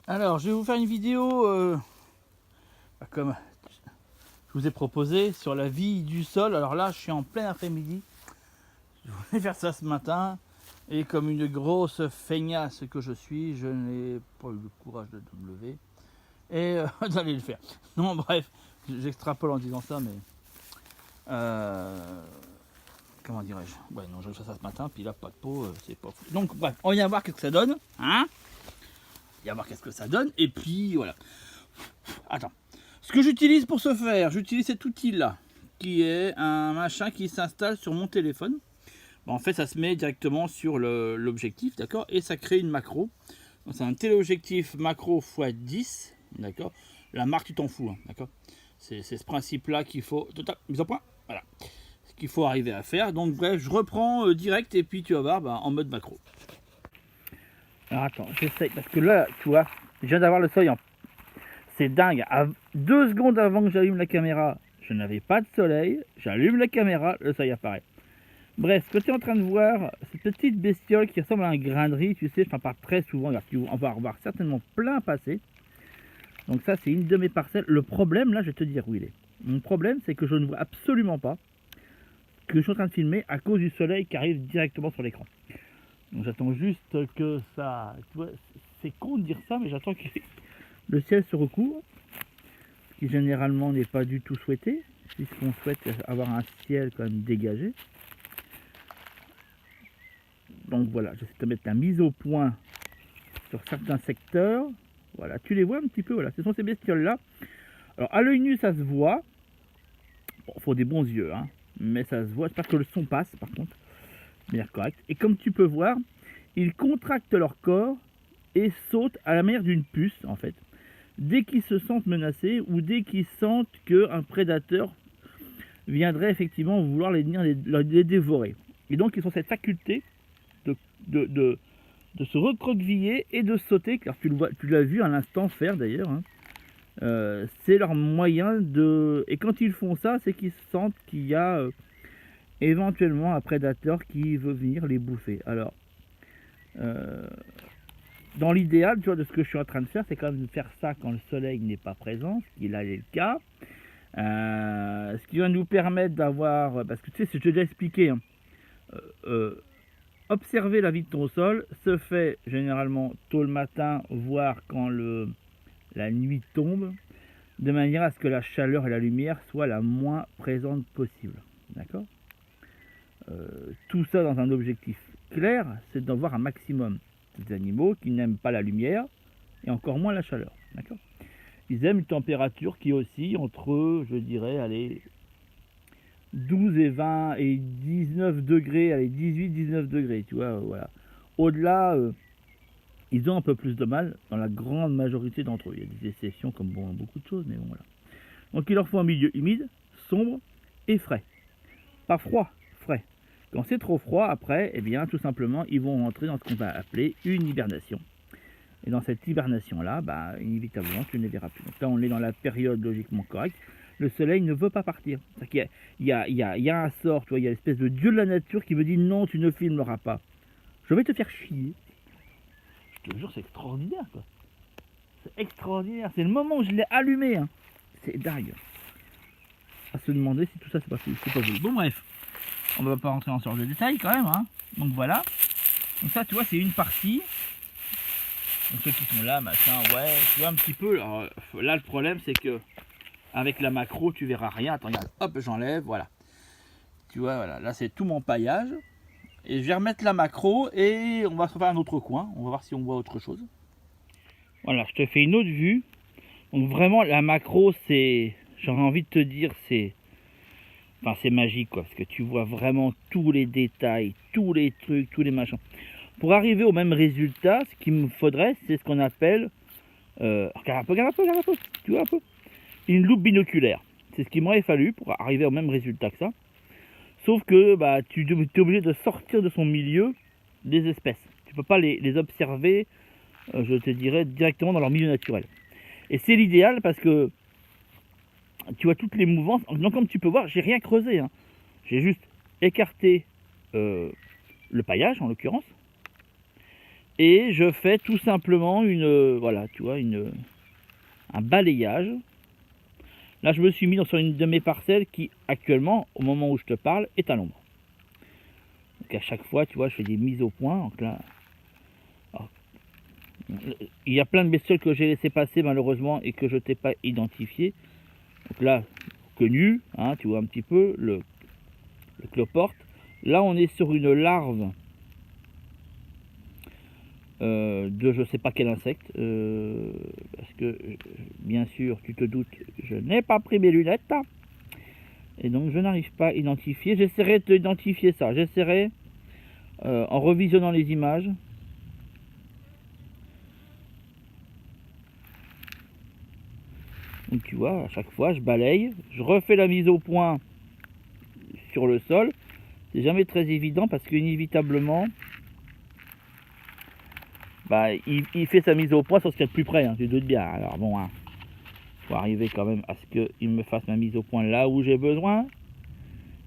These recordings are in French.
Alors, je vais vous faire une vidéo, comme je vous ai proposé, sur la vie du sol. Alors là, je suis en plein après-midi. Je voulais faire ça ce matin. Et comme une grosse feignasse que je suis, je n'ai pas eu le courage de me lever et d'aller le faire. Non, bref, j'extrapole en disant ça, mais... comment dirais-je? Ouais, non, je vais faire ça ce matin, puis là, pas de peau, c'est pas fou. Donc, bref, on vient voir qu'est-ce que ça donne. Hein? On vient voir qu'est-ce que ça donne. Et puis, voilà. Attends. Ce que j'utilise pour ce faire, j'utilise cet outil-là, qui est un machin qui s'installe sur mon téléphone. Bon, en fait, ça se met directement sur l'objectif, d'accord, et ça crée une macro. C'est un téléobjectif macro x 10, d'accord. La marque, tu t'en fous, hein, d'accord. C'est ce principe-là qu'il faut... Mise au point, voilà. Ce qu'il faut arriver à faire. Donc, bref, je reprends direct, et puis tu vas voir, en mode macro. Alors, attends, j'essaye, parce que là, tu vois, je viens d'avoir le seuil en... C'est dingue, à 2 secondes avant que j'allume la caméra, je n'avais pas de soleil, j'allume la caméra, le soleil apparaît. Bref, ce que tu es en train de voir, cette petite bestiole qui ressemble à un grain de riz, tu sais, je t'en parle très souvent, on va en voir certainement plein passer. Donc ça, c'est une de mes parcelles. Le problème, là, je vais te dire où il est. Mon problème, c'est que je ne vois absolument pas ce que je suis en train de filmer à cause du soleil qui arrive directement sur l'écran. Donc j'attends juste que ça... Tu vois, c'est con de dire ça, mais j'attends que le ciel se recouvre, ce qui généralement n'est pas du tout souhaité, puisqu'on souhaite avoir un ciel quand même dégagé. Donc voilà, j'essaie de te mettre la mise au point sur certains secteurs. Voilà, tu les vois un petit peu, voilà, ce sont ces bestioles-là. Alors à l'œil nu, ça se voit. Bon, faut des bons yeux, hein, mais ça se voit. J'espère que le son passe, par contre, de manière correcte. Et comme tu peux voir, ils contractent leur corps et sautent à la manière d'une puce, en fait, dès qu'ils se sentent menacés ou dès qu'ils sentent qu'un prédateur viendrait effectivement vouloir les dévorer. Et donc, ils ont cette faculté de se recroqueviller et de sauter, car tu l'as vu à l'instant faire d'ailleurs, hein. C'est leur moyen de... Et quand ils font ça, c'est qu'ils sentent qu'il y a éventuellement un prédateur qui veut venir les bouffer. Alors, dans l'idéal, tu vois, de ce que je suis en train de faire, c'est quand même de faire ça quand le soleil n'est pas présent, ce qui là est le cas. Ce qui va nous permettre d'avoir... Parce que tu sais, je t'ai déjà expliqué, hein, observer la vie de ton sol se fait généralement tôt le matin, voire quand la nuit tombe, de manière à ce que la chaleur et la lumière soient la moins présente possible. D'accord ? Tout ça dans un objectif clair, c'est d'en voir un maximum. Des animaux qui n'aiment pas la lumière et encore moins la chaleur. D'accord ? Ils aiment une température qui oscille entre, je dirais, allez, 12 et 20 et 19 degrés, allez, 18-19 degrés, tu vois, voilà. Au-delà, ils ont un peu plus de mal dans la grande majorité d'entre eux. Il y a des exceptions comme bon, beaucoup de choses, mais bon, voilà. Donc il leur faut un milieu humide, sombre et frais. Pas froid, frais. Quand c'est trop froid, après, eh bien, tout simplement, ils vont rentrer dans ce qu'on va appeler une hibernation. Et dans cette hibernation-là, inévitablement, tu ne les verras plus. Donc là, on est dans la période logiquement correcte. Le soleil ne veut pas partir. Il y a un sort, tu vois, il y a l'espèce de dieu de la nature qui me dit non, tu ne filmeras pas. Je vais te faire chier. Je te jure, c'est extraordinaire, quoi. C'est extraordinaire. C'est le moment où je l'ai allumé, hein. C'est dingue. À se demander si tout ça, c'est pas voulu. Bon, bref. On ne va pas rentrer en sorte de détails, quand même, hein. Donc, voilà. Donc, ça, tu vois, c'est une partie. Donc, ceux qui sont là, machin, ouais, tu vois un petit peu. Alors, là, le problème, c'est que avec la macro, tu verras rien. Attends, regarde, hop, j'enlève, voilà. Tu vois, voilà, là, c'est tout mon paillage. Et je vais remettre la macro et on va se faire un autre coin. On va voir si on voit autre chose. Voilà, je te fais une autre vue. Donc vraiment, la macro, c'est... J'aurais envie de te dire, c'est... Enfin, c'est magique, quoi. Parce que tu vois vraiment tous les détails, tous les trucs, tous les machins. Pour arriver au même résultat, ce qu'il me faudrait, c'est ce qu'on appelle... regarde un peu. Tu vois un peu, une loupe binoculaire. C'est ce qu'il m'aurait fallu pour arriver au même résultat que ça. Sauf que tu es obligé de sortir de son milieu des espèces. Tu ne peux pas les observer, je te dirais, directement dans leur milieu naturel. Et c'est l'idéal parce que tu vois toutes les mouvances. Donc comme tu peux voir, j'ai rien creusé, hein. J'ai juste écarté le paillage en l'occurrence. Et je fais tout simplement voilà, tu vois, un balayage. Là, je me suis mis sur une de mes parcelles qui, actuellement, au moment où je te parle, est à l'ombre. Donc à chaque fois, tu vois, je fais des mises au point. Donc là, alors, il y a plein de bestioles que j'ai laissé passer malheureusement et que je t'ai pas identifié. Donc là, connu, hein, tu vois un petit peu le cloporte. Là, on est sur une larve de je sais pas quel insecte, parce que bien sûr, tu te doutes, je n'ai pas pris mes lunettes. Et donc je n'arrive pas à identifier. J'essaierai de t'identifier ça. J'essaierai en revisionnant les images. Donc tu vois, à chaque fois je balaye, je refais la mise au point sur le sol. C'est jamais très évident parce qu'inévitablement, bah, il fait sa mise au point sur ce qu'il y a de plus près, hein, tu te doutes bien. Alors bon, hein, faut arriver quand même à ce qu'il me fasse ma mise au point là où j'ai besoin.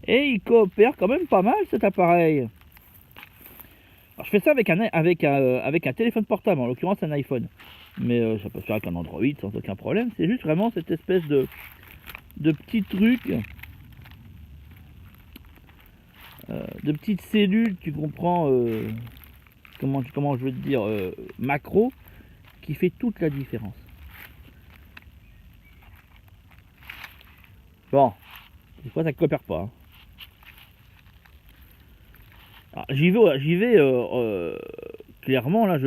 Et il coopère quand même pas mal cet appareil. Alors, je fais ça avec un téléphone portable, en l'occurrence un iPhone. Mais ça peut se faire avec un Android sans aucun problème. C'est juste vraiment cette espèce de petits trucs, de petites cellules, tu comprends, comment je veux te dire, macro, qui fait toute la différence. Bon, des fois ça ne coopère pas. Hein. J'y vais clairement là,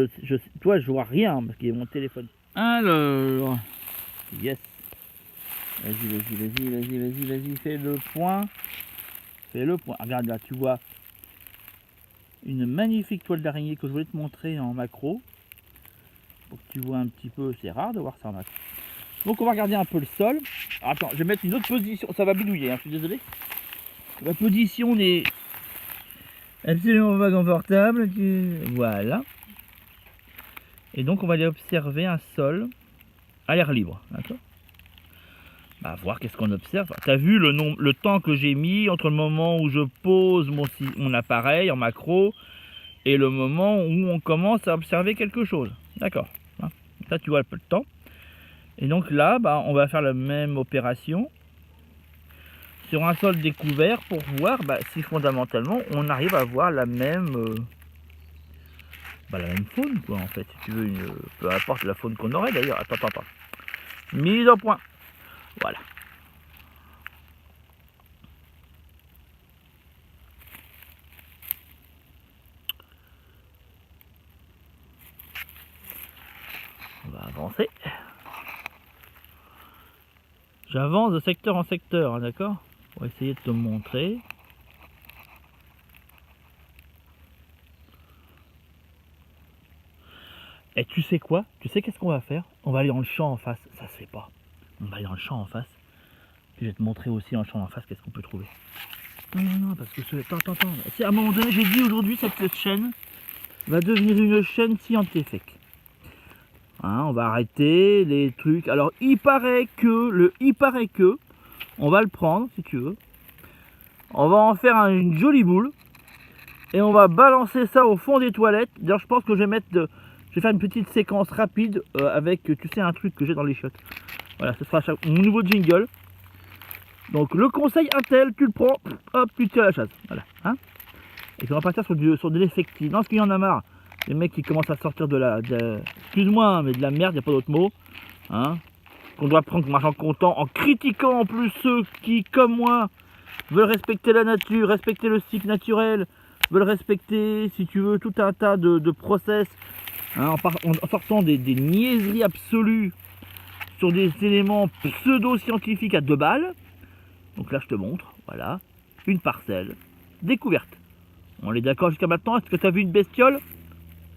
toi je vois rien parce qu'il y a mon téléphone. Alors, yes. Vas-y, fais le point. Fais le point. Regarde là, tu vois une magnifique toile d'araignée que je voulais te montrer en macro. Pour que tu vois un petit peu, c'est rare de voir ça en macro. Donc on va regarder un peu le sol. Alors, attends, je vais mettre une autre position, ça va bidouiller, hein, je suis désolé. La position n'est absolument pas confortable. Voilà. Et donc on va aller observer un sol à l'air libre, d'accord? Bah, voir qu'est-ce qu'on observe. Tu as vu le temps que j'ai mis entre le moment où je pose mon appareil en macro et le moment où on commence à observer quelque chose. D'accord. Là, tu vois un peu le temps. Et donc là, bah, on va faire la même opération sur un sol découvert pour voir si fondamentalement on arrive à voir la même faune, quoi, en fait. Si tu veux, peu importe la faune qu'on aurait d'ailleurs. Attends. Mise au point. Voilà. On va avancer. J'avance de secteur en secteur, hein, d'accord? Pour essayer de te montrer. Et tu sais quoi? Tu sais qu'est-ce qu'on va faire? On va aller dans le champ en face. Ça se fait pas. On va aller dans le champ en face. Puis je vais te montrer aussi dans le champ en face qu'est-ce qu'on peut trouver. Non, parce que attends. À un moment donné, j'ai dit aujourd'hui cette chaîne va devenir une chaîne scientifique. Hein, on va arrêter les trucs. Alors il paraît que on va le prendre si tu veux. On va en faire une jolie boule et on va balancer ça au fond des toilettes. D'ailleurs, je pense que je vais faire une petite séquence rapide avec, tu sais, un truc que j'ai dans les chiottes. Voilà, ce sera mon nouveau jingle. Donc le conseil Intel, tu le prends, hop, tu tires la chasse. Voilà, hein. Et puis on va partir sur de l'effectif. Non, parce qu'il y en a marre. Les mecs qui commencent à sortir excuse-moi, mais de la merde, il n'y a pas d'autre mot. Hein, qu'on doit prendre comme argent comptant en critiquant en plus ceux qui, comme moi, veulent respecter la nature, respecter le cycle naturel, veulent respecter, si tu veux, tout un tas de process, hein, en sortant des niaiseries absolues sur des éléments pseudo-scientifiques à 2 balles. Donc là, je te montre, voilà, une parcelle découverte. On est d'accord jusqu'à maintenant? Est-ce que tu as vu une bestiole?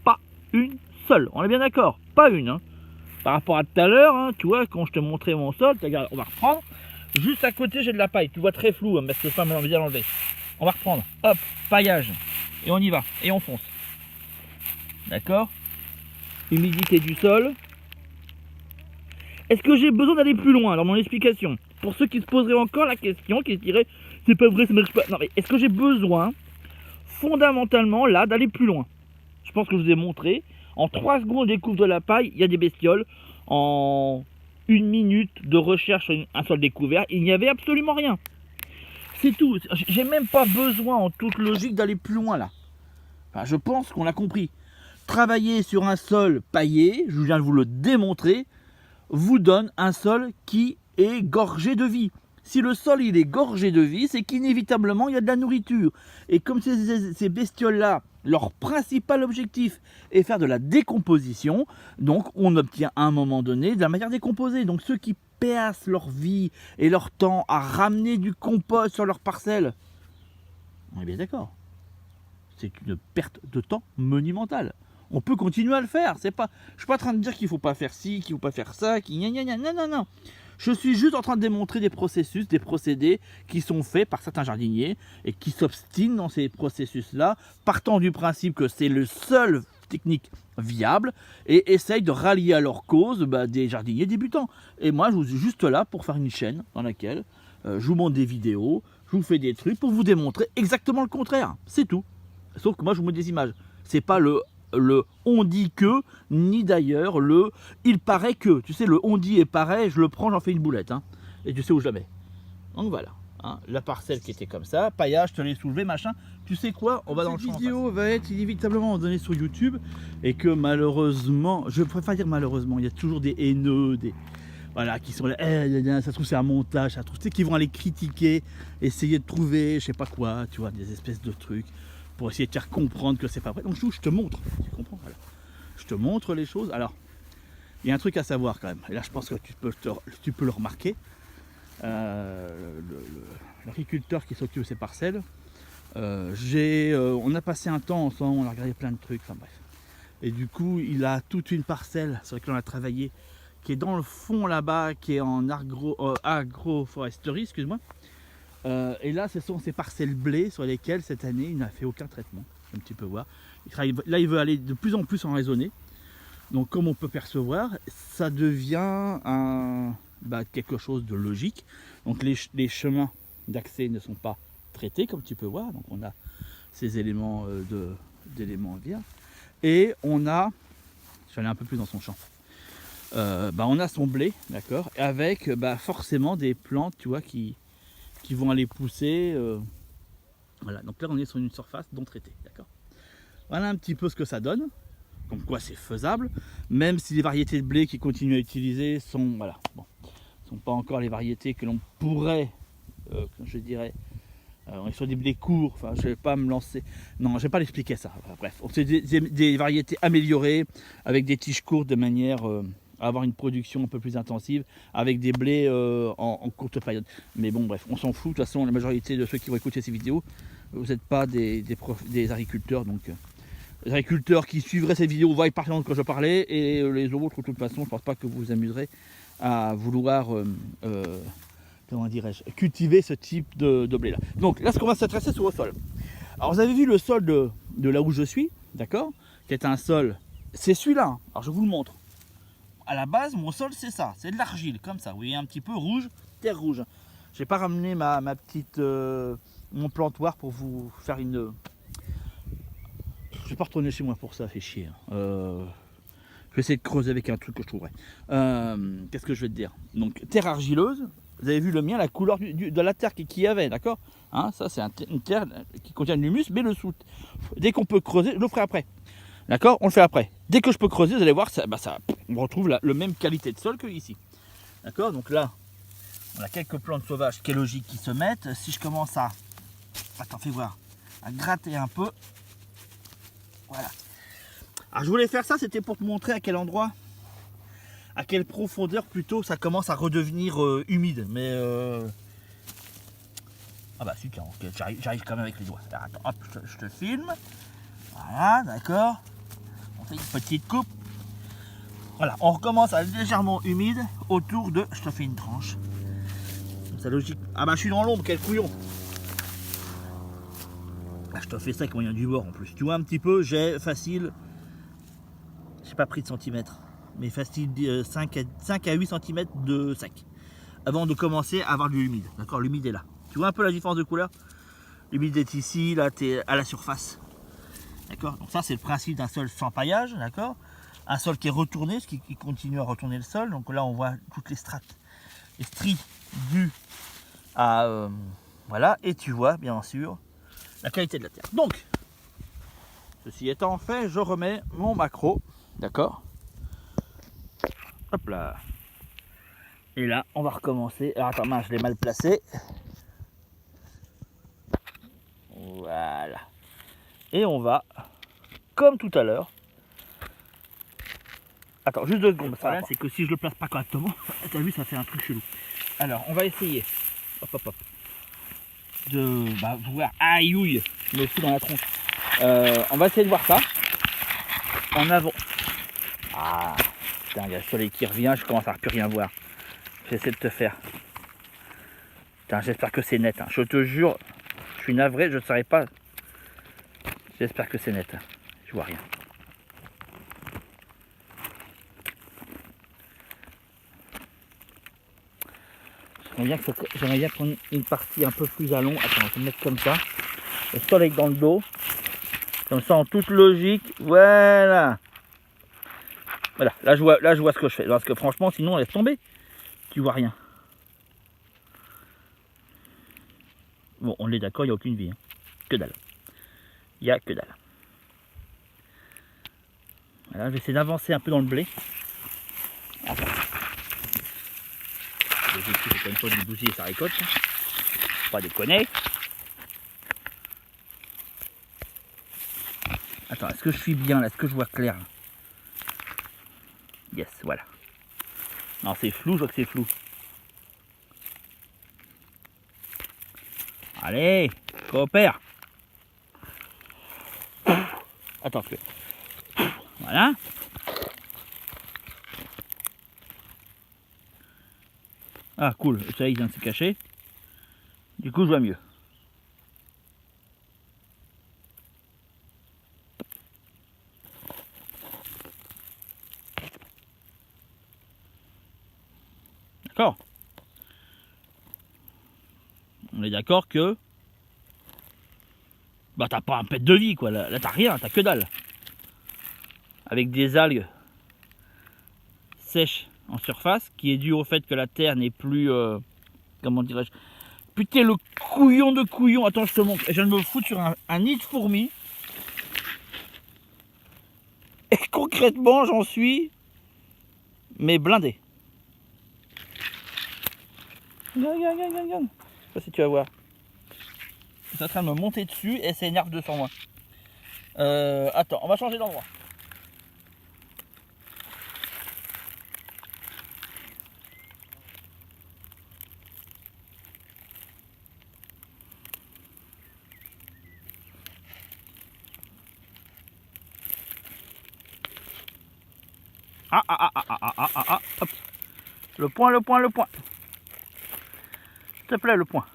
Pas une seule. On est bien d'accord? Pas une. Hein. Par rapport à tout à l'heure, hein, tu vois, quand je te montrais mon sol, regarde, on va reprendre. Juste à côté, j'ai de la paille. Tu vois très flou, hein, parce que pas bien l'enlever. On va reprendre. Hop, paillage. Et on y va. Et on fonce. D'accord? Humidité du sol. Est-ce que j'ai besoin d'aller plus loin dans mon explication? Pour ceux qui se poseraient encore la question, qui se diraient, c'est pas vrai, ça marche pas. Non, mais est-ce que j'ai besoin, fondamentalement, là, d'aller plus loin? Je pense que je vous ai montré En 3 secondes, on découvre de la paille, il y a des bestioles. En 1 minute de recherche sur un sol découvert, il n'y avait absolument rien. C'est tout. J'ai même pas besoin, en toute logique, d'aller plus loin là. Enfin, je pense qu'on l'a compris. Travailler sur un sol paillé, je viens de vous le démontrer, vous donne un sol qui est gorgé de vie. Si le sol il est gorgé de vie, c'est qu'inévitablement il y a de la nourriture. Et comme ces bestioles-là, leur principal objectif est faire de la décomposition, donc on obtient à un moment donné de la matière décomposée. Donc ceux qui passent leur vie et leur temps à ramener du compost sur leur parcelle, on est bien d'accord, c'est une perte de temps monumentale. On peut continuer à le faire. Je ne suis pas en train de dire qu'il ne faut pas faire ci, qu'il ne faut pas faire ça, non. Je suis juste en train de démontrer des processus, des procédés qui sont faits par certains jardiniers et qui s'obstinent dans ces processus-là, partant du principe que c'est le seul technique viable et essayent de rallier à leur cause des jardiniers débutants. Et moi, je suis juste là pour faire une chaîne dans laquelle je vous montre des vidéos, je vous fais des trucs pour vous démontrer exactement le contraire. C'est tout. Sauf que moi, je vous montre des images. C'est pas le on dit que, ni d'ailleurs le il paraît que. Tu sais, le on dit et paraît, je le prends, j'en fais une boulette. Hein, et tu sais où je la mets. Donc voilà. Hein, la parcelle qui était comme ça, paillage, je te l'ai soulevé, machin. Tu sais quoi, on va dans le champ. Cette vidéo va être inévitablement donnée sur YouTube. Et que malheureusement, je préfère dire malheureusement, il y a toujours des haineux, voilà, qui sont là, ça se trouve c'est un montage, ça se trouve, tu sais, qui vont aller critiquer, essayer de trouver, je sais pas quoi, tu vois, des espèces de trucs. Pour essayer de faire comprendre que c'est pas vrai. Donc je te montre, tu comprends, voilà. Je te montre les choses. Alors, il y a un truc à savoir quand même. Et là, je pense que tu peux le remarquer. L'agriculteur qui s'occupe de ces parcelles, on a passé un temps ensemble, on a regardé plein de trucs, enfin bref. Et du coup, il a toute une parcelle sur laquelle on a travaillé, qui est dans le fond là-bas, qui est en agroforesterie, excuse-moi. Et là, ce sont ces parcelles blé sur lesquelles cette année il n'a fait aucun traitement. Un petit peu voir. Là, il veut aller de plus en plus en raisonné. Donc, comme on peut percevoir, ça devient quelque chose de logique. Donc, les chemins d'accès ne sont pas traités, comme tu peux voir. Donc, on a ces éléments d'éléments vierges. Et on a, je vais aller un peu plus dans son champ. On a son blé, d'accord, avec forcément des plantes, tu vois, qui vont aller pousser. Voilà, donc là on est sur une surface non traitée, d'accord. Voilà un petit peu ce que ça donne, comme quoi c'est faisable, même si les variétés de blé qui continuent à utiliser sont, voilà, bon, sont pas encore les variétés que l'on pourrait, je dirais, on est sur des blés courts, enfin je vais pas me lancer, non je vais pas l'expliquer ça, bref, c'est des variétés améliorées, avec des tiges courtes de manière à avoir une production un peu plus intensive avec des blés en courte période. Mais bon bref, on s'en fout, de toute façon la majorité de ceux qui vont écouter ces vidéos, vous n'êtes pas des agriculteurs, donc les agriculteurs qui suivraient cette vidéo voient parfaitement de quoi je parlais, et les autres de toute façon je ne pense pas que vous vous amuserez à vouloir comment dirais-je, cultiver ce type de blé là. Donc là ce qu'on va s'intéresser sur le sol. Alors vous avez vu le sol de là où je suis, d'accord, qui est un sol, c'est celui-là, hein. Alors je vous le montre. À la base, mon sol, c'est ça, c'est de l'argile, comme ça, vous voyez, un petit peu rouge, terre rouge. Je n'ai pas ramené ma petite, mon plantoir pour vous faire une... Je ne vais pas retourner chez moi pour ça, fait chier. Je vais essayer de creuser avec un truc que je trouverai. Qu'est-ce que je vais te dire? Donc, terre argileuse, vous avez vu le mien, la couleur de la terre qu'il y avait, d'accord, hein, ça, c'est une terre qui contient de l'humus, mais le soute. Dès qu'on peut creuser, je le ferai après. D'accord, on le fait après. Dès que je peux creuser, vous allez voir, on retrouve la même qualité de sol que ici. D'accord, donc là, on a quelques plantes sauvages qui est logique qui se mettent. Si je commence à, attends, fais voir, à gratter un peu, voilà. Alors je voulais faire ça, c'était pour te montrer à quel endroit, à quelle profondeur plutôt ça commence à redevenir humide. Mais ah bah super, okay, j'arrive quand même avec les doigts. Alors, attends, hop, je te filme. Voilà, d'accord. On fait une petite coupe. Voilà, on recommence à légèrement humide autour de... Je te fais une tranche. C'est logique. Ah bah je suis dans l'ombre, quel couillon. Ah, je te fais ça avec moyen du bord en plus. Tu vois un petit peu, j'ai facile... J'ai pas pris de centimètres. Mais facile 5 à 8 cm de sec. Avant de commencer à avoir de l'humide. D'accord, l'humide est là. Tu vois un peu la différence de couleur? L'humide est ici, là tu es à la surface. D'accord. Donc ça c'est le principe d'un sol sans paillage, d'accord. Un sol qui est retourné, ce qui continue à retourner le sol. Donc là on voit toutes les strates, les stries dues à voilà, et tu vois bien sûr la qualité de la terre. Donc ceci étant fait, je remets mon macro, d'accord. Hop là. Et là on va recommencer. Alors attends, mince, je l'ai mal placé. Voilà. Et on va, comme tout à l'heure. Attends, juste 2 secondes. Le problème, c'est que si je le place pas correctement, t'as vu, ça fait un truc chelou. Alors, on va essayer. Hop, hop, hop. De voir. Aïe, ouille. Je me fous dans la tronche. On va essayer de voir ça. En avant. Ah, putain, il y a le soleil qui revient. Je commence à plus rien voir. J'essaie de te faire. Putain, j'espère que c'est net. Hein. Je te jure, je suis navré, je ne saurais pas. J'espère que c'est net. Je vois rien. J'aimerais bien prendre une partie un peu plus à long. Attends, on va te mettre comme ça. Le soleil dans le dos. Comme ça, en toute logique. Voilà. Voilà. Là, je vois ce que je fais. Parce que franchement, sinon, on laisse tomber. Tu vois rien. Bon, on est d'accord, il n'y a aucune vie. Hein. Que dalle. Il n'y a que dalle. Voilà, je vais essayer d'avancer un peu dans le blé. Attends. L'objectif, c'est pas une fois de bousiller sa récolte. Faut pas déconner. Attends, est-ce que je suis bien là? Est-ce que je vois clair là? Yes, voilà. Non, c'est flou, je vois que c'est flou. Allez, coopère. Attends, voilà. Ah, cool, le soleil vient de se cacher. Du coup, je vois mieux. D'accord. On est d'accord que bah t'as pas un pet de vie quoi, là t'as rien, t'as que dalle. Avec des algues sèches en surface, qui est dû au fait que la terre n'est plus comment dirais-je. Putain le couillon de couillon, attends je te montre, je viens de me foutre sur un nid de fourmis. Et concrètement j'en suis mais blindé. Regarde. Je sais pas si tu vas voir. C'est en train de me monter dessus et ça énerve 200 moi. Attends, on va changer d'endroit. Hop. Le point. S'il te plaît, le point.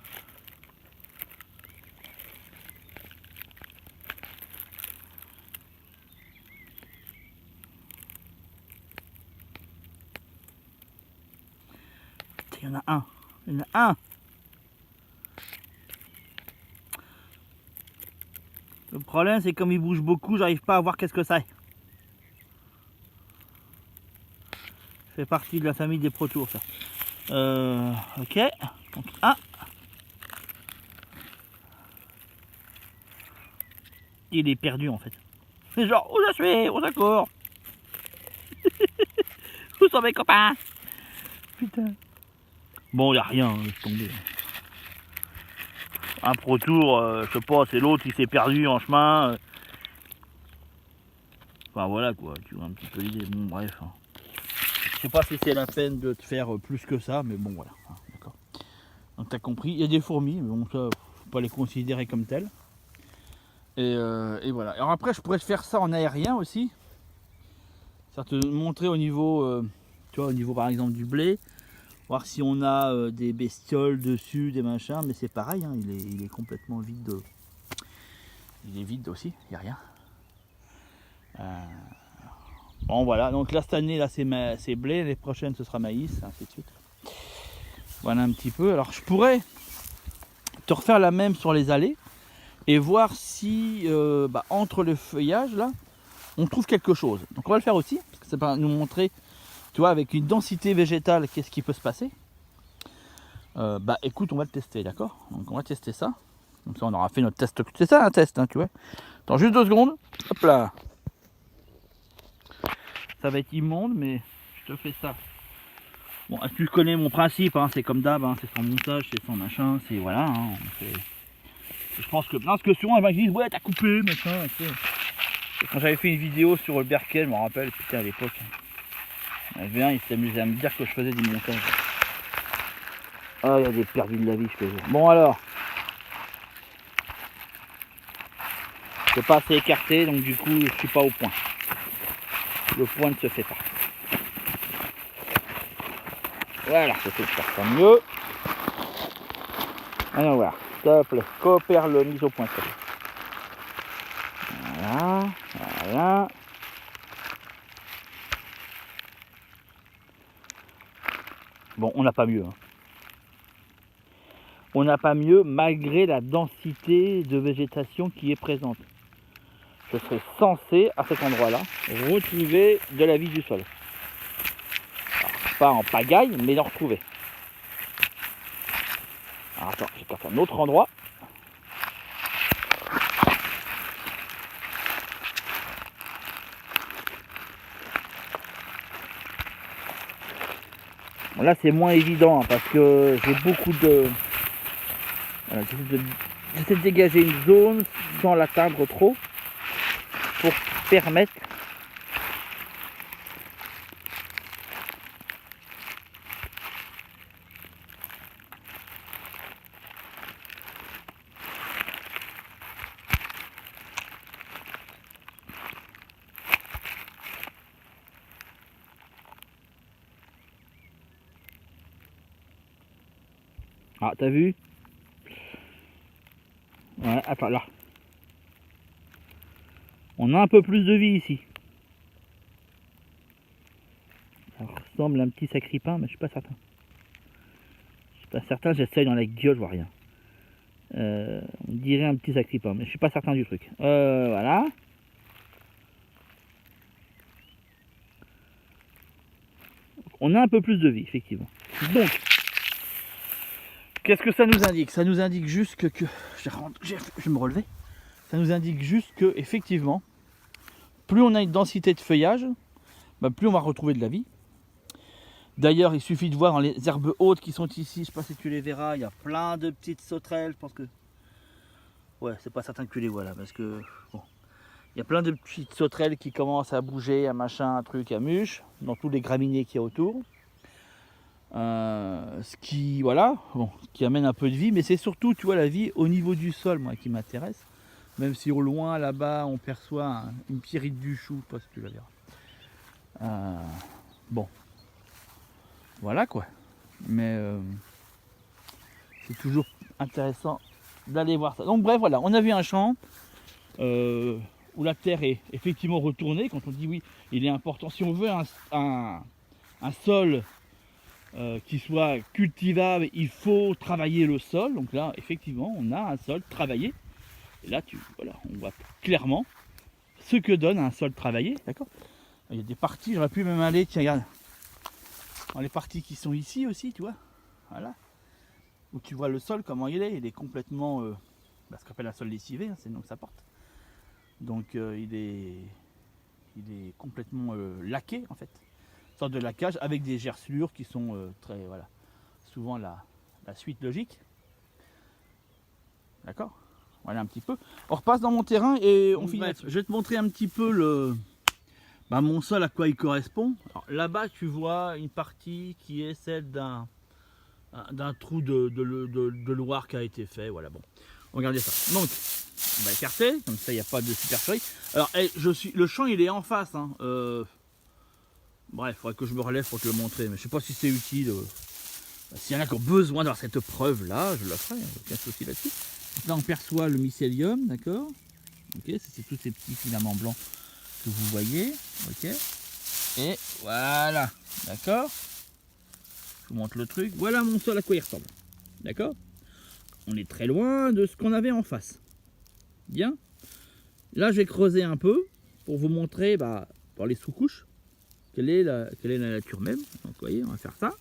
Il y en a un. Le problème, c'est comme il bouge beaucoup, j'arrive pas à voir qu'est-ce que c'est. C'est partie de la famille des Pro Tours, ça. Ok. Donc, un. Il est perdu, en fait. C'est genre, où je suis, au secours. Où sont mes copains? Putain. Bon, il n'y a rien, laisse tomber. Un Pro Tour, je sais pas, c'est l'autre qui s'est perdu en chemin. Enfin, voilà, quoi. Tu vois un petit peu l'idée. Bon, bref. Hein. Je sais pas si c'est la peine de te faire plus que ça, mais bon voilà, d'accord. Donc t'as compris, il y a des fourmis, mais bon ça, faut pas les considérer comme telles. Et voilà. Alors après je pourrais te faire ça en aérien aussi. Ça te montrer au niveau, tu vois, au niveau par exemple du blé, voir si on a des bestioles dessus, des machins, mais c'est pareil, hein, il est complètement vide. Il est vide aussi, il n'y a rien. Bon voilà, donc là cette année là c'est blé, les prochaines ce sera maïs, ainsi de suite. Voilà un petit peu. Alors je pourrais te refaire la même sur les allées et voir si entre le feuillage là, on trouve quelque chose. Donc on va le faire aussi, parce que ça va nous montrer, tu vois, avec une densité végétale, qu'est-ce qui peut se passer. Écoute, on va le tester, d'accord? Donc on va tester ça. Comme ça on aura fait notre test. C'est ça un test, hein, tu vois. Attends juste 2 secondes. Hop là. Ça va être immonde, mais je te fais ça. Bon, tu connais mon principe, hein, c'est comme d'hab, hein, c'est sans montage, c'est sans machin, c'est voilà. Hein, je pense que parce que souvent ils disent ouais t'as coupé, machin. Tu sais. Quand j'avais fait une vidéo sur le Berkel, je me rappelle, putain à l'époque, il y avait un, il s'amusait à me dire que je faisais du montage. Ah, il y a des perdus de la vie, je te jure. Bon alors, c'est pas assez écarté, donc du coup je suis pas au point. Le point ne se fait pas. Voilà, je sais faire ça mieux. Allons voir, s'il te plaît, coopère le mise au point. Voilà, voilà. Bon, on n'a pas mieux. Hein. On n'a pas mieux malgré la densité de végétation qui est présente. Je serais censé, à cet endroit-là, retrouver de la vie du sol. Alors, pas en pagaille, mais d'en retrouver. Alors attends, je vais faire un autre endroit. Bon, là c'est moins évident hein, parce que j'ai beaucoup de... Voilà, j'essaie de dégager une zone sans l'atteindre trop pour permettre ah t'as vu? Ouais, attends là. On a un peu plus de vie ici. Ça ressemble à un petit sacripin, mais je suis pas certain. Je suis pas certain, j'essaye dans la gueule, je vois rien. On dirait un petit sacripin, mais je suis pas certain du truc. Voilà. On a un peu plus de vie, effectivement. Donc, qu'est-ce que ça nous indique? Ça nous indique juste que je vais me relever. Ça nous indique juste que, effectivement, plus on a une densité de feuillage, plus on va retrouver de la vie. D'ailleurs, il suffit de voir dans les herbes hautes qui sont ici, je ne sais pas si tu les verras, il y a plein de petites sauterelles, je pense que... Ouais, c'est pas certain que tu les vois là, parce que... Bon. Il y a plein de petites sauterelles qui commencent à bouger, à machin, un truc, à mûche, dans tous les graminées qu'il y a autour. Ce qui, voilà, bon, qui amène un peu de vie, mais c'est surtout, tu vois, la vie au niveau du sol, moi, qui m'intéresse. Même si au loin, là-bas, on perçoit une pierrite du chou, je sais pas si tu la verras. Bon. Voilà, quoi. Mais c'est toujours intéressant d'aller voir ça. Donc, bref, voilà, on a vu un champ où la terre est effectivement retournée. Quand on dit oui, il est important. Si on veut un sol qui soit cultivable, il faut travailler le sol. Donc là, effectivement, on a un sol travaillé. Et là, voilà, on voit clairement ce que donne un sol travaillé. D'accord. Il y a des parties, j'aurais pu même aller, tiens, regarde, dans les parties qui sont ici aussi, tu vois. Voilà. Où tu vois le sol, comment il est complètement, ce qu'on appelle un sol lessivé, hein, c'est le nom que ça porte. Donc il est complètement laqué en fait. Une sorte de laquage avec des gerçures qui sont très, voilà, souvent la suite logique. D'accord. Voilà un petit peu. On repasse dans mon terrain et on finit. Je vais te montrer un petit peu mon sol, à quoi il correspond. Là-bas, tu vois une partie qui est celle d'un trou de Loire qui a été fait. Voilà, bon. Regardez ça. Donc, on va écarter, comme ça il n'y a pas de supercherie. Alors, le champ il est en face. Hein. Bref, il faudrait que je me relève pour te le montrer, mais je ne sais pas si c'est utile. S'il y en a qui ont besoin d'avoir cette preuve là, je la ferai, aucun souci là-dessus. Là on perçoit le mycélium, d'accord. Ok, c'est tous ces petits filaments blancs que vous voyez. Ok. Et voilà, d'accord. Je vous montre le truc. Voilà mon sol à quoi il ressemble. D'accord. On est très loin de ce qu'on avait en face. Bien. Là, je vais creuser un peu pour vous montrer dans les sous-couches quelle est la nature même. Donc, vous voyez, on va faire ça.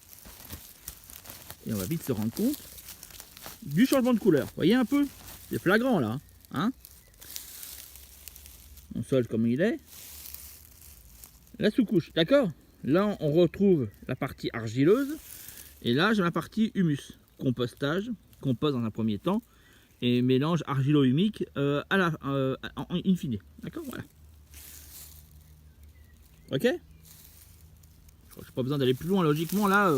Et on va vite se rendre compte du changement de couleur. Vous voyez un peu? C'est flagrant là. Hein? Mon sol comme il est. La sous-couche, d'accord? Là, on retrouve la partie argileuse. Et là, j'ai la partie humus. Compostage, compose dans un premier temps. Et mélange argilo-humique in fine. D'accord? Voilà. Ok? Je crois que j'ai pas besoin d'aller plus loin. Logiquement, là,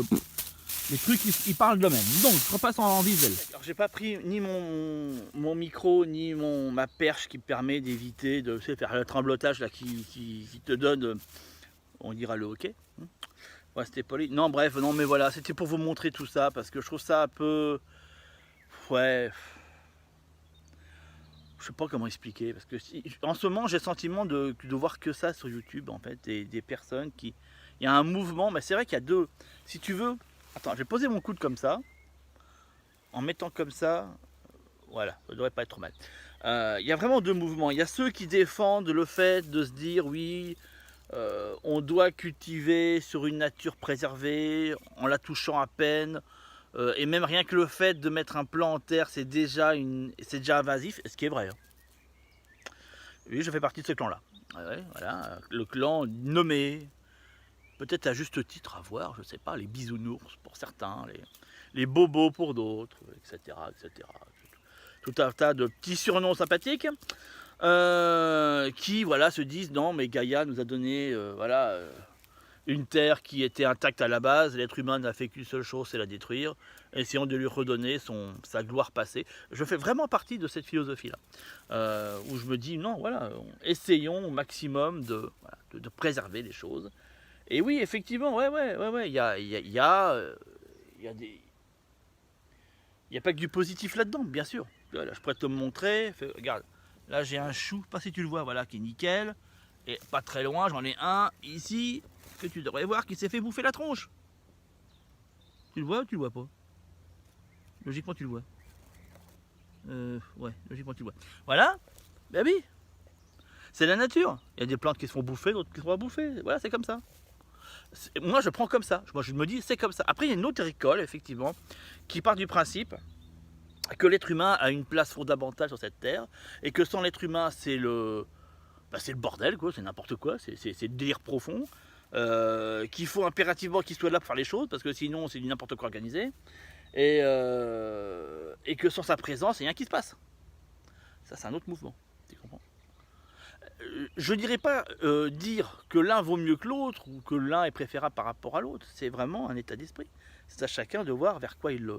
les trucs, ils parlent d'eux-mêmes. Donc, je repasse en visuel. Alors, j'ai pas pris ni mon micro, ni ma perche qui me permet d'éviter de faire le tremblotage là, qui te donne, on dira le hockey. Ouais, c'était poli. Non, bref, non, mais voilà, c'était pour vous montrer tout ça, parce que je trouve ça un peu... Ouais... Je sais pas comment expliquer, parce que en ce moment, j'ai le sentiment de voir que ça sur YouTube, en fait, des personnes qui... Il y a un mouvement, mais c'est vrai qu'il y a deux... Si tu veux... Attends, je vais poser mon coude comme ça, en mettant comme ça, voilà, ça devrait pas être trop mal. Il y a vraiment deux mouvements. Il y a ceux qui défendent le fait de se dire, oui... on doit cultiver sur une nature préservée en la touchant à peine, et même rien que le fait de mettre un plant en terre, c'est déjà invasif, ce qui est vrai. Oui, je fais partie de ce clan là. Ouais, voilà, le clan nommé, peut-être à juste titre à voir, je sais pas, les bisounours pour certains, les bobos pour d'autres, etc., etc. Tout un tas de petits surnoms sympathiques. Qui voilà se disent non mais Gaïa nous a donné une terre qui était intacte à la base, l'être humain n'a fait qu'une seule chose, c'est la détruire, essayons de lui redonner sa gloire passée. Je fais vraiment partie de cette philosophie là, où je me dis non voilà, essayons au maximum de préserver les choses. Et oui effectivement il y a pas que du positif là-dedans, bien sûr. Là, je pourrais te le montrer, regarde. Là, j'ai un chou, pas si tu le vois, voilà, qui est nickel. Et pas très loin, j'en ai un ici, que tu devrais voir, qui s'est fait bouffer la tronche. Tu le vois ou tu le vois pas? Logiquement, tu le vois. Ouais, logiquement, tu le vois. Voilà, ben oui. C'est la nature. Il y a des plantes qui se font bouffer, d'autres qui se font pas bouffer. Voilà, c'est comme ça. Moi, je prends comme ça. Moi, je me dis, c'est comme ça. Après, il y a une autre école, effectivement, qui part du principe que l'être humain a une place fondamentale sur cette terre et que sans l'être humain c'est le bordel quoi, c'est n'importe quoi, c'est le délire profond, qu'il faut impérativement qu'il soit là pour faire les choses parce que sinon c'est du n'importe quoi organisé et que sans sa présence il n'y a rien qui se passe. Ça c'est un autre mouvement, tu comprends? Je ne dirais pas dire que l'un vaut mieux que l'autre ou que l'un est préférable par rapport à l'autre, c'est vraiment un état d'esprit, c'est à chacun de voir vers quoi il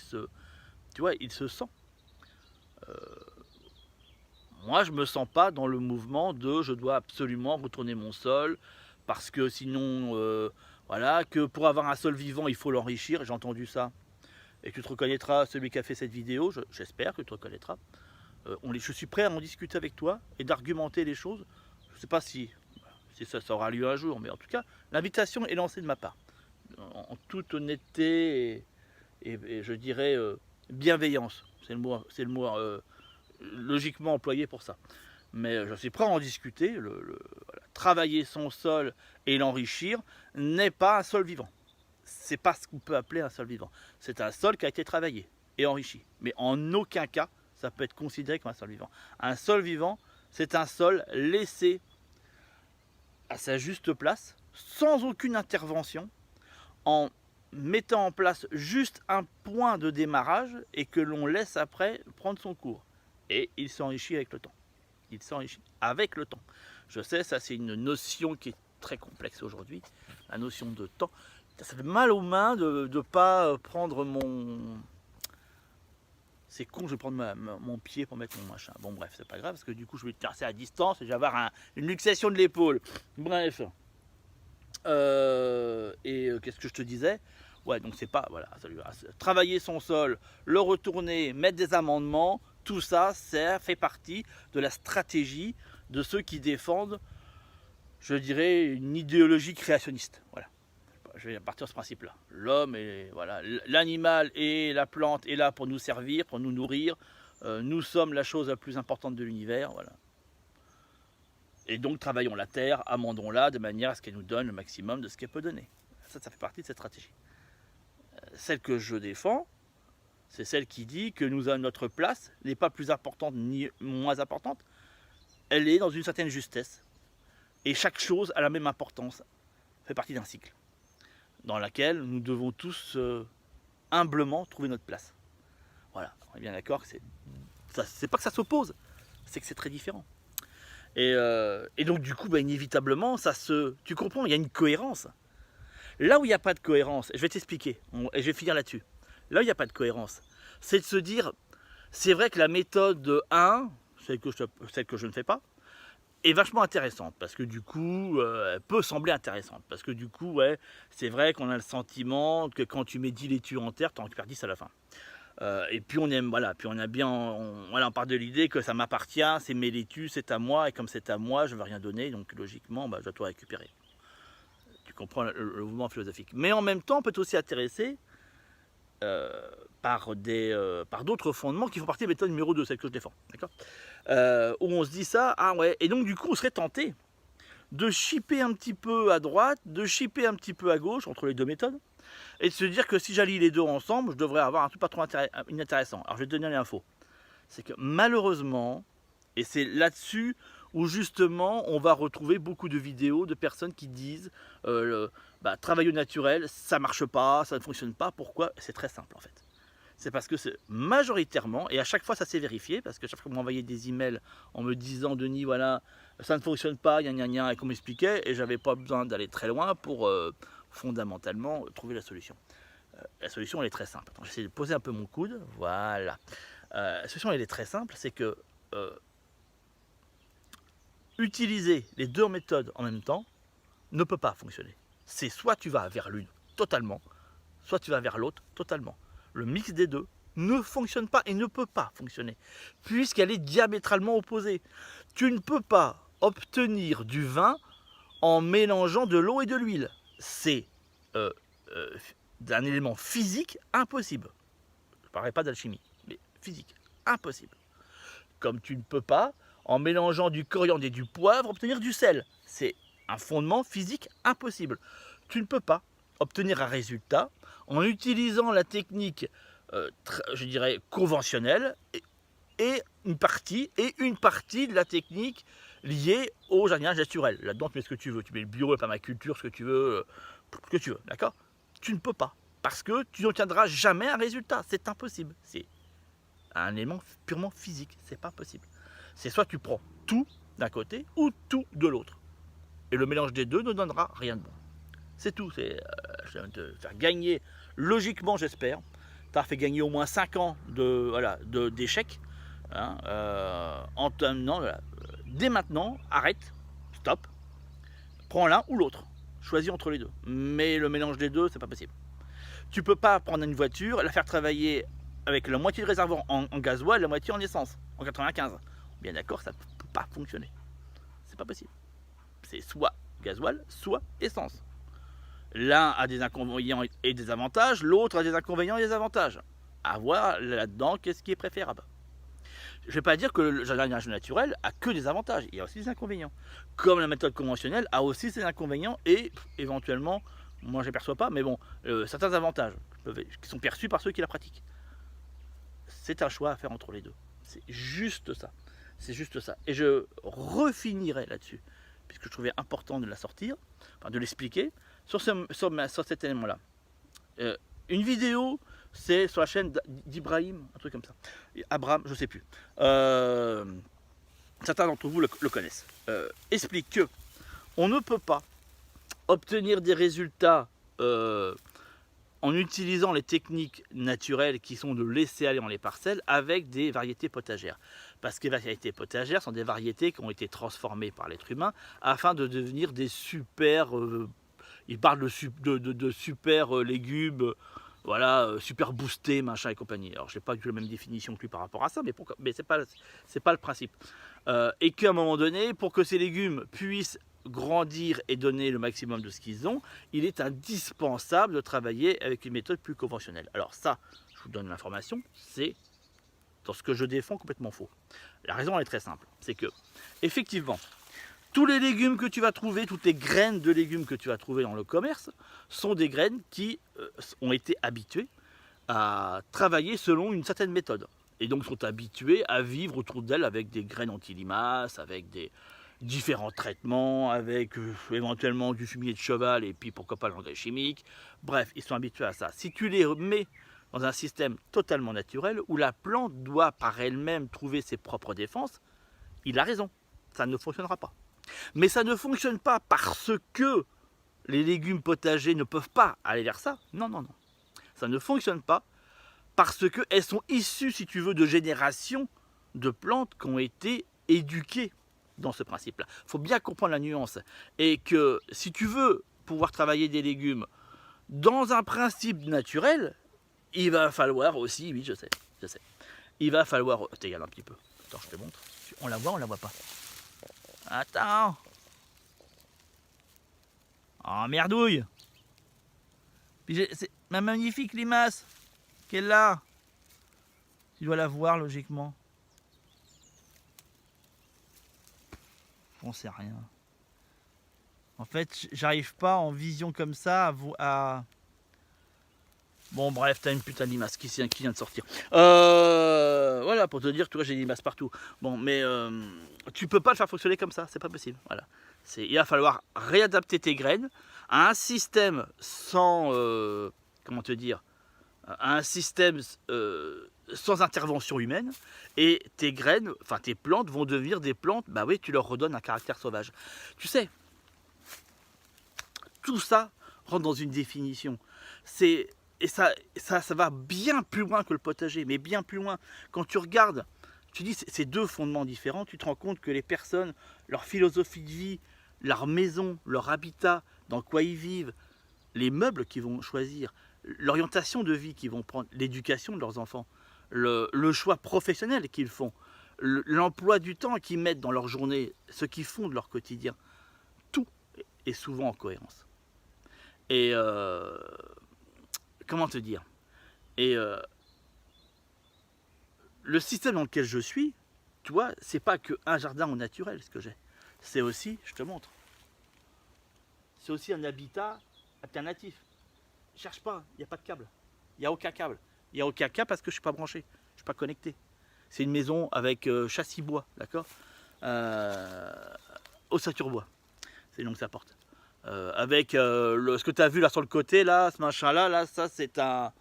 se sent. Moi, je me sens pas dans le mouvement de je dois absolument retourner mon sol parce que sinon, voilà, que pour avoir un sol vivant, il faut l'enrichir. J'ai entendu ça. Et tu te reconnaîtras, celui qui a fait cette vidéo, j'espère que tu te reconnaîtras. Je suis prêt à en discuter avec toi et d'argumenter les choses. Je ne sais pas si ça aura lieu un jour, mais en tout cas, l'invitation est lancée de ma part. En toute honnêteté et je dirais bienveillance. C'est le mot logiquement employé pour ça. Mais je suis prêt à en discuter. Travailler son sol et l'enrichir n'est pas un sol vivant. C'est pas ce qu'on peut appeler un sol vivant. C'est un sol qui a été travaillé et enrichi. Mais en aucun cas, ça peut être considéré comme un sol vivant. Un sol vivant, c'est un sol laissé à sa juste place, sans aucune intervention, en mettant en place juste un point de démarrage et que l'on laisse après prendre son cours. Et il s'enrichit avec le temps. Il s'enrichit avec le temps. Je sais, ça c'est une notion qui est très complexe aujourd'hui, la notion de temps. Ça fait mal aux mains de ne pas prendre mon... C'est con, je vais prendre mon pied pour mettre mon machin. Bon bref, c'est pas grave, parce que du coup je vais le tercer à distance et je vais avoir une luxation de l'épaule. Bref. Qu'est-ce que je te disais? Ouais, donc c'est pas... Voilà, travailler son sol, le retourner, mettre des amendements, tout ça, ça fait partie de la stratégie de ceux qui défendent, je dirais, une idéologie créationniste. Voilà. Je vais partir de ce principe-là. L'homme et voilà, l'animal et la plante est là pour nous servir, pour nous nourrir, nous sommes la chose la plus importante de l'univers, voilà. Et donc travaillons la terre, amendons-la de manière à ce qu'elle nous donne le maximum de ce qu'elle peut donner. Ça fait partie de cette stratégie. Celle que je défends, c'est celle qui dit que notre place n'est pas plus importante ni moins importante, elle est dans une certaine justesse. Et chaque chose a la même importance, fait partie d'un cycle, dans lequel nous devons tous humblement trouver notre place. Voilà, on est bien d'accord que c'est pas que ça s'oppose, c'est que c'est très différent. Et donc du coup, inévitablement, tu comprends, il y a une cohérence. Là où il n'y a pas de cohérence, je vais t'expliquer, et je vais finir là-dessus. Là où il n'y a pas de cohérence, c'est de se dire, c'est vrai que la méthode 1, celle que je ne fais pas, est vachement intéressante, parce que du coup, elle peut sembler intéressante, parce que du coup, ouais, c'est vrai qu'on a le sentiment que quand tu mets 10 laitues en terre, tu en récupères 10 à la fin. Et puis on aime, voilà, puis on a bien, on part de l'idée que ça m'appartient, c'est mes laitues, c'est à moi, et comme c'est à moi, je ne veux rien donner, donc logiquement, je dois tout récupérer. Tu comprends le mouvement philosophique. Mais en même temps, on peut aussi intéresser par d'autres fondements qui font partie de la méthode numéro 2, celle que je défends, d'accord, où on se dit ça, ah ouais, et donc du coup, on serait tenté de shipper un petit peu à droite, de shipper un petit peu à gauche, entre les deux méthodes, et de se dire que si j'allie les deux ensemble, je devrais avoir un truc pas trop inintéressant. Alors je vais te donner l'info. C'est que malheureusement, et c'est là-dessus où justement on va retrouver beaucoup de vidéos de personnes qui disent travail au naturel, ça marche pas, ça ne fonctionne pas. Pourquoi? C'est très simple en fait. C'est parce que c'est majoritairement, et à chaque fois ça s'est vérifié, parce que chaque fois qu'on m'envoyait des emails en me disant Denis, voilà, ça ne fonctionne pas, et qu'on m'expliquait, et j'avais pas besoin d'aller très loin pour fondamentalement trouver la solution. La solution elle est très simple. Attends, j'essaie de poser un peu mon coude, voilà. La solution elle est très simple, c'est que utiliser les deux méthodes en même temps ne peut pas fonctionner. C'est soit tu vas vers l'une totalement, soit tu vas vers l'autre totalement. Le mix des deux ne fonctionne pas et ne peut pas fonctionner, puisqu'elle est diamétralement opposée. Tu ne peux pas obtenir du vin en mélangeant de l'eau et de l'huile. C'est d'un élément physique impossible. Je ne parlerai pas d'alchimie, mais physique, impossible. Comme tu ne peux pas, en mélangeant du coriandre et du poivre, obtenir du sel. C'est un fondement physique impossible. Tu ne peux pas obtenir un résultat en utilisant la technique, je dirais, conventionnelle et une partie de la technique liée au jardinage naturel. Là-dedans, tu mets ce que tu veux. Tu mets le bio, la permaculture, ce que tu veux, d'accord? Tu ne peux pas, parce que tu n'obtiendras jamais un résultat. C'est impossible. C'est un élément purement physique. C'est pas possible. C'est soit tu prends tout d'un côté ou tout de l'autre. Et le mélange des deux ne donnera rien de bon. C'est tout. Je vais te faire gagner, logiquement j'espère, tu as fait gagner au moins 5 ans d'échecs. En t'amenant, dès maintenant, arrête, stop, prends l'un ou l'autre. Choisis entre les deux. Mais le mélange des deux, c'est pas possible. Tu peux pas prendre une voiture, la faire travailler avec la moitié de réservoir en gasoil, la moitié en essence, en 95. Bien d'accord, ça ne peut pas fonctionner. C'est pas possible. C'est soit gasoil, soit essence. L'un a des inconvénients et des avantages, l'autre a des inconvénients et des avantages. À voir là-dedans qu'est-ce qui est préférable. Je ne vais pas dire que le jardinage naturel a que des avantages, il y a aussi des inconvénients. Comme la méthode conventionnelle a aussi ses inconvénients et éventuellement, moi je ne les perçois pas, mais bon, certains avantages qui sont perçus par ceux qui la pratiquent. C'est un choix à faire entre les deux. C'est juste ça. C'est juste ça. Et je refinirai là-dessus, puisque je trouvais important de la sortir, enfin de l'expliquer, sur cet élément-là. Une vidéo, c'est sur la chaîne d'Ibrahim, un truc comme ça. Abraham, je ne sais plus. Certains d'entre vous le connaissent. Explique que on ne peut pas obtenir des résultats en utilisant les techniques naturelles qui sont de laisser aller dans les parcelles avec des variétés potagères. Parce que les variétés potagères sont des variétés qui ont été transformées par l'être humain afin de devenir des super... il parle de super légumes, voilà, super boostés, machin et compagnie. Alors, je n'ai pas du tout la même définition que lui par rapport à ça, mais c'est pas le principe. Et qu'à un moment donné, pour que ces légumes puissent grandir et donner le maximum de ce qu'ils ont, il est indispensable de travailler avec une méthode plus conventionnelle. Alors ça, je vous donne l'information, c'est dans ce que je défends, complètement faux. La raison elle est très simple, c'est que, effectivement, tous les légumes que tu vas trouver, toutes les graines de légumes que tu vas trouver dans le commerce, sont des graines qui ont été habituées à travailler selon une certaine méthode. Et donc sont habituées à vivre autour d'elles avec des graines anti-limaces, avec des différents traitements, avec éventuellement du fumier de cheval et puis pourquoi pas l'engrais chimique. Bref, ils sont habitués à ça. Si tu les mets dans un système totalement naturel où la plante doit par elle-même trouver ses propres défenses, il a raison, ça ne fonctionnera pas. Mais ça ne fonctionne pas parce que les légumes potagers ne peuvent pas aller vers ça. Non, non, non. Ça ne fonctionne pas parce qu'elles sont issues, si tu veux, de générations de plantes qui ont été éduquées dans ce principe-là. Il faut bien comprendre la nuance. Et que si tu veux pouvoir travailler des légumes dans un principe naturel, il va falloir aussi, oui je sais, il va falloir, regarde un petit peu, attends je te montre, on la voit pas, attends, oh merdouille, puis c'est ma magnifique limace, qu'elle est là, tu dois la voir logiquement, j'en sais rien, en fait j'arrive pas en vision comme ça à... Bon bref, t'as une putain de limace qui vient de sortir. Voilà, pour te dire, toi j'ai des limaces partout. Bon, mais tu peux pas le faire fonctionner comme ça, c'est pas possible. Voilà. Il va falloir réadapter tes graines à un système sans... comment te dire, à un système sans intervention humaine. Et tes graines, enfin tes plantes vont devenir des plantes, bah oui, tu leur redonnes un caractère sauvage. Tu sais, tout ça rentre dans une définition. Et ça va bien plus loin que le potager, mais bien plus loin. Quand tu regardes, tu dis c'est deux fondements différents, tu te rends compte que les personnes, leur philosophie de vie, leur maison, leur habitat, dans quoi ils vivent, les meubles qu'ils vont choisir, l'orientation de vie qu'ils vont prendre, l'éducation de leurs enfants, le choix professionnel qu'ils font, l'emploi du temps qu'ils mettent dans leur journée, ce qu'ils font de leur quotidien, tout est souvent en cohérence. Et... comment te dire, et le système dans lequel je suis, tu vois, c'est pas qu'un jardin au naturel ce que j'ai, c'est aussi, je te montre, c'est aussi un habitat alternatif. Cherche pas, il n'y a pas de câble, il n'y a aucun câble, il n'y a aucun câble parce que je suis pas branché, je suis pas connecté. C'est une maison avec châssis bois, d'accord, ossature bois, c'est le nom que ça porte. Avec ce que tu as vu là sur le côté, là, ce machin là, ça c'est un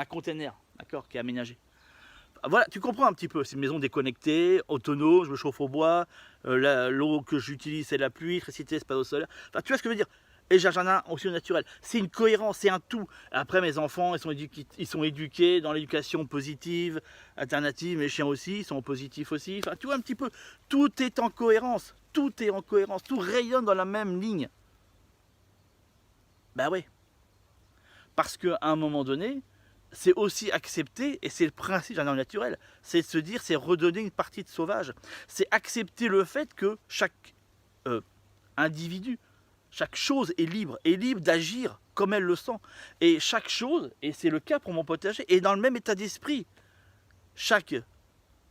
container, d'accord, qui est aménagé. Voilà, tu comprends un petit peu, c'est une maison déconnectée, autonome, je me chauffe au bois, l'eau que j'utilise c'est la pluie, l'électricité c'est pas l'eau solaire, enfin tu vois ce que je veux dire. Et j'ai un jardin aussi au naturel, c'est une cohérence, c'est un tout. Après mes enfants, ils sont éduqués dans l'éducation positive, alternative, mes chiens aussi, ils sont positifs aussi, enfin tu vois un petit peu, tout est en cohérence, tout rayonne dans la même ligne. Ben oui. Parce qu'à un moment donné, c'est aussi accepter, et c'est le principe d'un jardin naturel, c'est de se dire, c'est redonner une partie de sauvage. C'est accepter le fait que chaque individu, chaque chose est libre d'agir comme elle le sent. Et chaque chose, et c'est le cas pour mon potager, est dans le même état d'esprit. Chaque,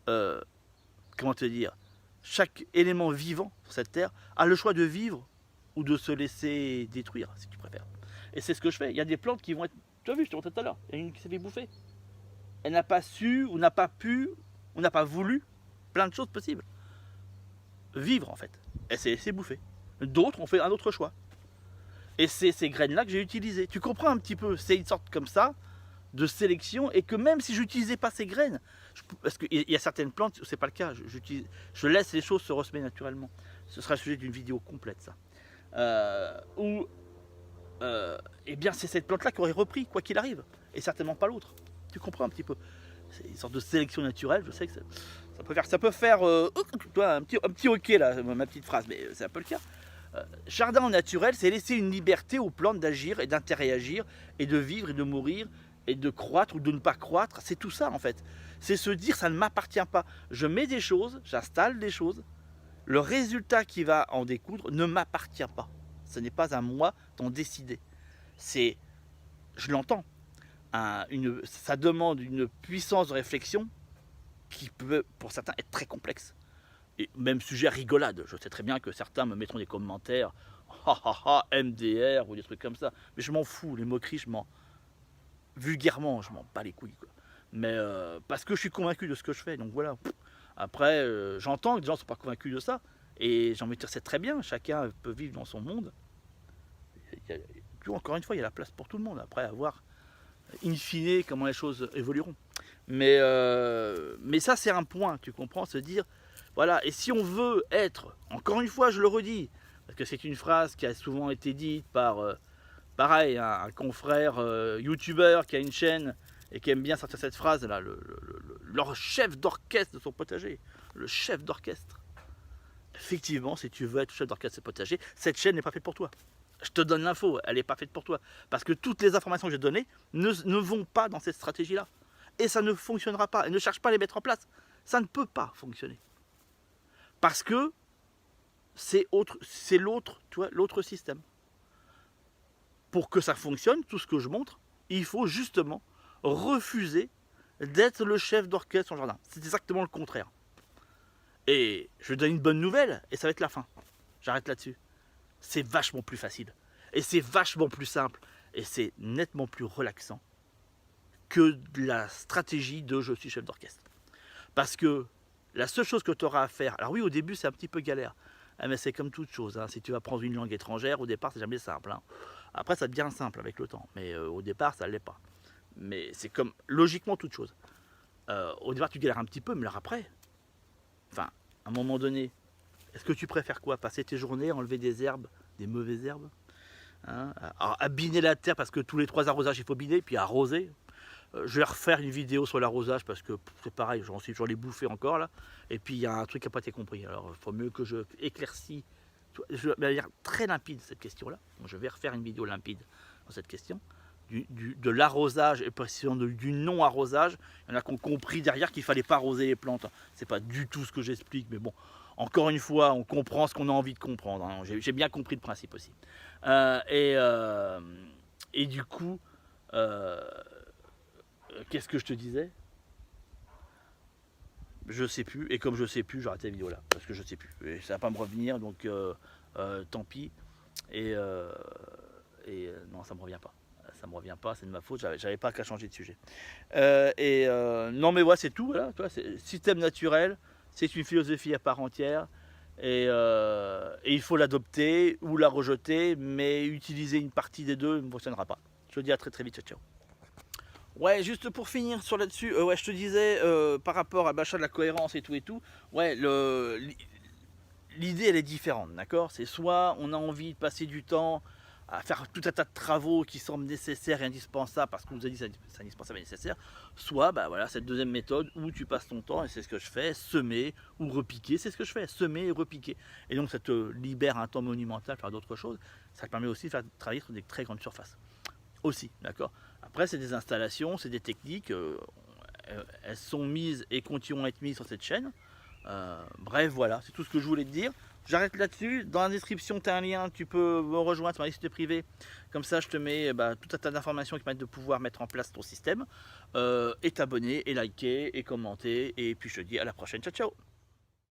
comment te dire, chaque élément vivant sur cette terre a le choix de vivre ou de se laisser détruire, si tu préfères. Et c'est ce que je fais. Il y a des plantes qui vont être... Tu as vu, je te montrais tout à l'heure, il y a une qui s'est fait bouffer. Elle n'a pas su, ou n'a pas pu, ou n'a pas voulu, plein de choses possibles. Vivre, en fait. Elle s'est laissée bouffer. D'autres ont fait un autre choix. Et c'est ces graines-là que j'ai utilisées. Tu comprends un petit peu, c'est une sorte comme ça de sélection, et que même si je n'utilisais pas ces graines, parce qu'il y a certaines plantes où c'est pas le cas, je laisse les choses se ressemer naturellement. Ce sera le sujet d'une vidéo complète, ça. Eh bien c'est cette plante là qui aurait repris quoi qu'il arrive, et certainement pas l'autre. Tu comprends un petit peu, c'est une sorte de sélection naturelle. Je sais que ça peut faire un petit hockey là, ma petite phrase, mais c'est un peu le cas. Jardin en naturel, c'est laisser une liberté aux plantes d'agir et d'interagir et de vivre et de mourir et de croître ou de ne pas croître. C'est tout ça en fait, c'est se dire ça ne m'appartient pas, je mets des choses, j'installe des choses, le résultat qui va en découdre ne m'appartient pas. Ce n'est pas à moi d'en décider. C'est, je l'entends, ça demande une puissance de réflexion qui peut pour certains être très complexe. Et même sujet à rigolade. Je sais très bien que certains me mettront des commentaires, MDR ou des trucs comme ça. Mais je m'en fous, les moqueries, vulgairement, je m'en bats les couilles, quoi. Mais parce que je suis convaincu de ce que je fais, donc voilà. Après, j'entends que les gens ne sont pas convaincus de ça. Et j'ai envie de dire, c'est très bien, chacun peut vivre dans son monde. Encore une fois, il y a la place pour tout le monde. Après, à voir, in fine, comment les choses évolueront. Mais ça, c'est un point, tu comprends, se dire, voilà, et si on veut être, encore une fois, je le redis, parce que c'est une phrase qui a souvent été dite par, pareil, un confrère youtubeur qui a une chaîne et qui aime bien sortir cette phrase, là, leur chef d'orchestre de son potager, le chef d'orchestre. Effectivement, si tu veux être chef d'orchestre de potager, cette chaîne n'est pas faite pour toi. Je te donne l'info, elle n'est pas faite pour toi. Parce que toutes les informations que j'ai données ne vont pas dans cette stratégie-là. Et ça ne fonctionnera pas. Et ne cherche pas à les mettre en place. Ça ne peut pas fonctionner. Parce que c'est l'autre, tu vois, l'autre système. Pour que ça fonctionne, tout ce que je montre, il faut justement refuser d'être le chef d'orchestre en jardin. C'est exactement le contraire. Et je donne une bonne nouvelle, et ça va être la fin. J'arrête là-dessus. C'est vachement plus facile. Et c'est vachement plus simple. Et c'est nettement plus relaxant que la stratégie de je suis chef d'orchestre. Parce que la seule chose que tu auras à faire, alors oui, au début c'est un petit peu galère, mais c'est comme toute chose, hein. Si tu vas prendre une langue étrangère, au départ c'est jamais simple, hein. Après ça devient simple avec le temps, mais au départ ça ne l'est pas. Mais c'est comme logiquement toute chose. Au départ tu galères un petit peu, mais alors après, enfin, à un moment donné, est-ce que tu préfères quoi? Passer tes journées à enlever des herbes, des mauvaises herbes, hein, à biner la terre parce que tous les 3 arrosages il faut biner, puis arroser. Je vais refaire une vidéo sur l'arrosage parce que c'est pareil, j'en ai bouffé encore là. Et puis il y a un truc qui n'a pas été compris. Alors il faut mieux que je éclaircis de manière très limpide cette question-là. Je vais refaire une vidéo limpide dans cette question. De l'arrosage et précisément du non-arrosage. Il y en a qui ont compris derrière qu'il ne fallait pas arroser les plantes. C'est pas du tout ce que j'explique, mais bon, encore une fois, on comprend ce qu'on a envie de comprendre, hein. J'ai bien compris le principe aussi. Et du coup, qu'est-ce que je te disais? Je sais plus, et comme je sais plus, j'arrête la vidéo là, parce que je sais plus. Et ça va pas me revenir, donc tant pis. Et non, ça me revient pas. Ça me revient pas, c'est de ma faute, j'avais pas qu'à changer de sujet. Non mais voilà, c'est tout, voilà, c'est système naturel, c'est une philosophie à part entière. Et il faut l'adopter ou la rejeter, mais utiliser une partie des deux ne fonctionnera pas. Je te dis à très très vite, ciao ciao. Ouais, juste pour finir sur là-dessus, ouais, je te disais par rapport à l'achat de la cohérence et tout, ouais, l'idée elle est différente, d'accord? C'est soit on a envie de passer du temps à faire tout un tas de travaux qui semblent nécessaires et indispensables parce qu'on nous a dit que c'est indispensable et nécessaire, soit bah voilà cette deuxième méthode où tu passes ton temps, et c'est ce que je fais, semer ou repiquer, c'est ce que je fais, semer et repiquer. Et donc ça te libère un temps monumental pour faire d'autres choses, ça te permet aussi de faire travailler sur des très grandes surfaces. Aussi, d'accord. Après, c'est des installations, c'est des techniques, elles sont mises et continueront à être mises sur cette chaîne. Bref, voilà, c'est tout ce que je voulais te dire. J'arrête là-dessus. Dans la description, tu as un lien, tu peux me rejoindre sur ma liste privée. Comme ça, je te mets tout un tas d'informations qui permettent de pouvoir mettre en place ton système. Et t'abonner, et liker, et commenter. Et puis, je te dis à la prochaine. Ciao, ciao.